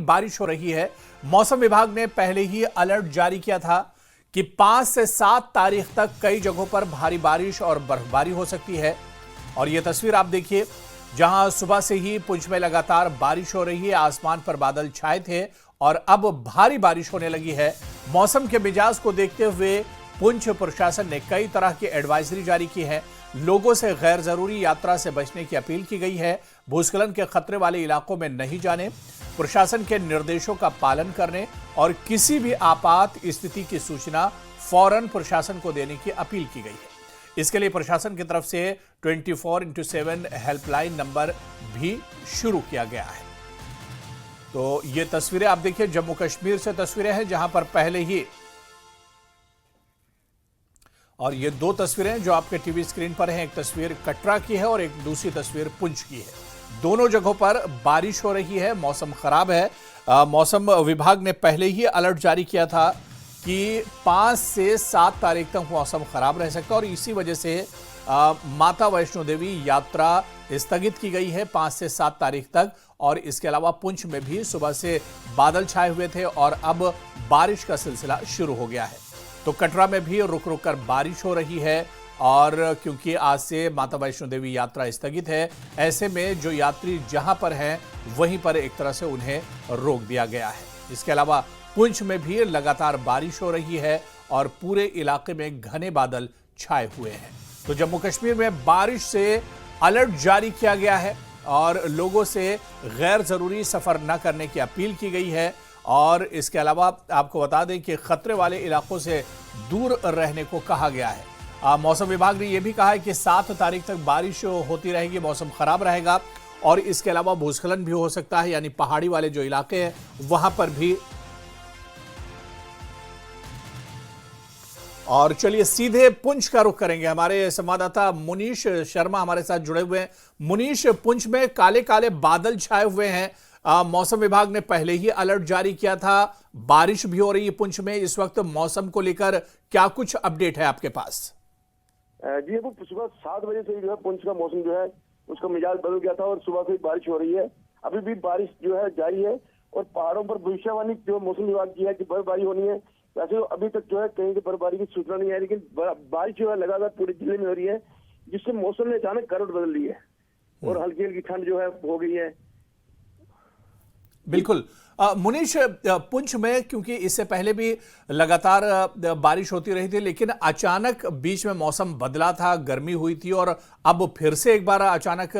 बारिश हो रही है। मौसम विभाग ने पहले ही अलर्ट जारी किया था कि 5 से 7 तारीख तक कई जगहों पर भारी बारिश और बर्फबारी हो सकती है। और यह तस्वीर आप देखिए, जहां सुबह से ही पुंछ में लगातार बारिश हो रही है, आसमान पर बादल छाए थे और अब भारी बारिश होने लगी है। मौसम के मिजाज को देखते हुए पुंछ प्रशासन ने कई तरह की एडवाइजरी जारी की है। लोगों से गैर जरूरी यात्रा से बचने की अपील की गई है। भूस्खलन के खतरे वाले इलाकों में नहीं जाने, प्रशासन के निर्देशों का पालन करने और किसी भी आपात स्थिति की सूचना फौरन प्रशासन को देने की अपील की गई है। इसके लिए प्रशासन की तरफ से 24x7 हेल्पलाइन नंबर भी शुरू किया गया है। तो ये तस्वीरें आप देखिए, जम्मू कश्मीर से तस्वीरें हैं जहां पर पहले ही, और ये दो तस्वीरें जो आपके टीवी स्क्रीन पर हैं, एक तस्वीर कटरा की है और एक दूसरी तस्वीर पुंछ की है। दोनों जगहों पर बारिश हो रही है, मौसम खराब है। मौसम विभाग ने पहले ही अलर्ट जारी किया था कि 5 से 7 तारीख तक मौसम खराब रह सकता है और इसी वजह से माता वैष्णो देवी यात्रा स्थगित की गई है 5 से 7 तारीख तक। और इसके अलावा पुंछ में भी सुबह से बादल छाए हुए थे और अब बारिश का सिलसिला शुरू हो गया है। तो कटरा में भी रुक रुक कर बारिश हो रही है और क्योंकि आज से माता वैष्णो देवी यात्रा स्थगित है, ऐसे में जो यात्री जहां पर हैं वहीं पर एक तरह से उन्हें रोक दिया गया है। इसके अलावा पुंछ में भी लगातार बारिश हो रही है और पूरे इलाके में घने बादल छाए हुए हैं। तो जम्मू कश्मीर में बारिश से अलर्ट जारी किया गया है और लोगों से गैर जरूरी सफर न करने की अपील की गई है। और इसके अलावा आपको बता दें कि खतरे वाले इलाकों से दूर रहने को कहा गया है। मौसम विभाग ने यह भी कहा है कि 7 तारीख तक बारिश होती रहेगी, मौसम खराब रहेगा और इसके अलावा भूस्खलन भी हो सकता है, यानी पहाड़ी वाले जो इलाके हैं वहां पर भी। और चलिए सीधे पुंछ का रुख करेंगे, हमारे संवाददाता मुनीश शर्मा हमारे साथ जुड़े हुए हैं। मुनीश, पुंछ में काले काले बादल छाए हुए हैं, मौसम विभाग ने पहले ही अलर्ट जारी किया था, बारिश भी हो रही है पुंछ में। इस वक्त मौसम को लेकर क्या कुछ अपडेट है आपके पास? जी, वो सुबह 7 बजे से जो है पुंछ का मौसम जो है उसका मिजाज बदल गया था और सुबह से बारिश हो रही है। अभी भी बारिश जो है जारी है और पहाड़ों पर भविष्यवाणी जो मौसम विभाग की है कि बर्फबारी होनी है। वैसे तो अभी तक जो है कहीं की बर्फबारी की सूचना नहीं है, लेकिन बारिश जो है लगातार पूरे जिले में हो रही है, जिससे मौसम ने अचानक करवट बदल ली है और हल्की हल्की ठंड जो है हो गई है। बिल्कुल मुनीश, पुंछ में क्योंकि इससे पहले भी लगातार बारिश होती रही थी, लेकिन अचानक बीच में मौसम बदला था, गर्मी हुई थी और अब फिर से एक बार अचानक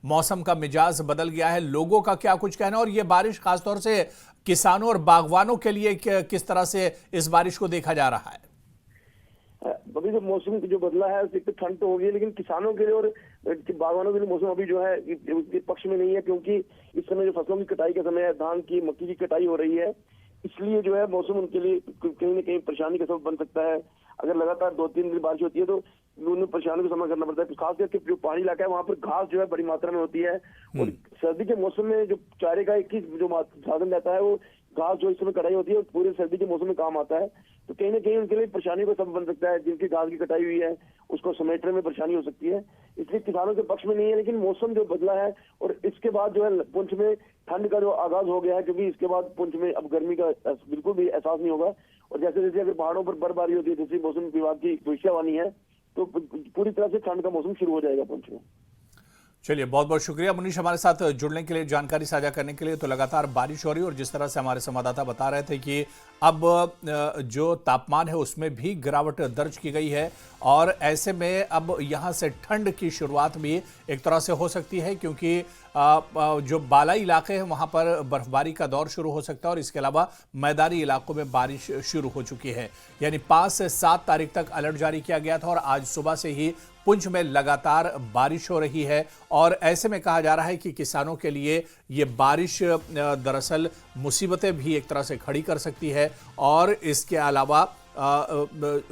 मौसम का मिजाज बदल गया है। लोगों का क्या कुछ कहना है और ये बारिश खासतौर से किसानों और बागवानों के लिए किस तरह से इस बारिश को देखा जा रहा है? अभी जो मौसम जो बदला है उससे ठंड तो होगी, लेकिन किसानों के लिए और बागवानों के लिए मौसम अभी जो है उसके पक्ष में नहीं है, क्योंकि इस समय जो फसलों की कटाई का समय है, धान की मक्की की कटाई हो रही है, इसलिए जो है मौसम उनके लिए कहीं न कहीं परेशानी का सबब बन सकता है। अगर लगातार 2-3 दिन बारिश होती है तो उन्हें परेशानी का सामना करना पड़ता है। खास करके जो पहाड़ी इलाका है वहाँ पर घास जो है बड़ी मात्रा में होती है और सर्दी के मौसम में जो चारे का एक ही जो साधन रहता है वो घास जो इस समय कटाई होती है पूरे सर्दी के मौसम में काम आता है, तो कहीं ना कहीं उनके लिए परेशानी का सबब बन सकता है। जिनकी घास की कटाई हुई है उसको समेटने में परेशानी हो सकती है, इसलिए किसानों के पक्ष में नहीं है। लेकिन मौसम जो बदला है और इसके बाद जो है पुंछ में ठंड का जो आगाज हो गया है, क्योंकि इसके बाद पुंछ में अब गर्मी का बिल्कुल भी एहसास नहीं होगा और जैसे जैसे अगर पहाड़ों पर बर्फबारी होती है, जैसे मौसम विभाग की भविष्यवाणी है, तो पूरी तरह से ठंड का मौसम शुरू हो जाएगा पुंछ में। चलिए, बहुत बहुत शुक्रिया मुनीश हमारे साथ जुड़ने के लिए, जानकारी साझा करने के लिए। तो लगातार बारिश हो रही है और जिस तरह से हमारे संवाददाता बता रहे थे कि अब जो तापमान है उसमें भी गिरावट दर्ज की गई है और ऐसे में अब यहां से ठंड की शुरुआत भी एक तरह से हो सकती है, क्योंकि जो बालाई इलाके हैं वहां पर बर्फबारी का दौर शुरू हो सकता है और इसके अलावा मैदानी इलाकों में बारिश शुरू हो चुकी है। यानी 5 से 7 तारीख तक अलर्ट जारी किया गया था और आज सुबह से ही पुंछ में लगातार बारिश हो रही है और ऐसे में कहा जा रहा है कि किसानों के लिए ये बारिश दरअसल मुसीबतें भी एक तरह से खड़ी कर सकती है। और इसके अलावा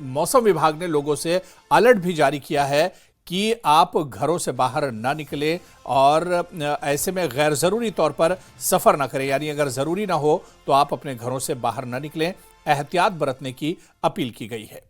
मौसम विभाग ने लोगों से अलर्ट भी जारी किया है कि आप घरों से बाहर ना निकलें और ऐसे में गैर ज़रूरी तौर पर सफ़र ना करें, यानी अगर ज़रूरी ना हो तो आप अपने घरों से बाहर ना निकलें, एहतियात बरतने की अपील की गई है।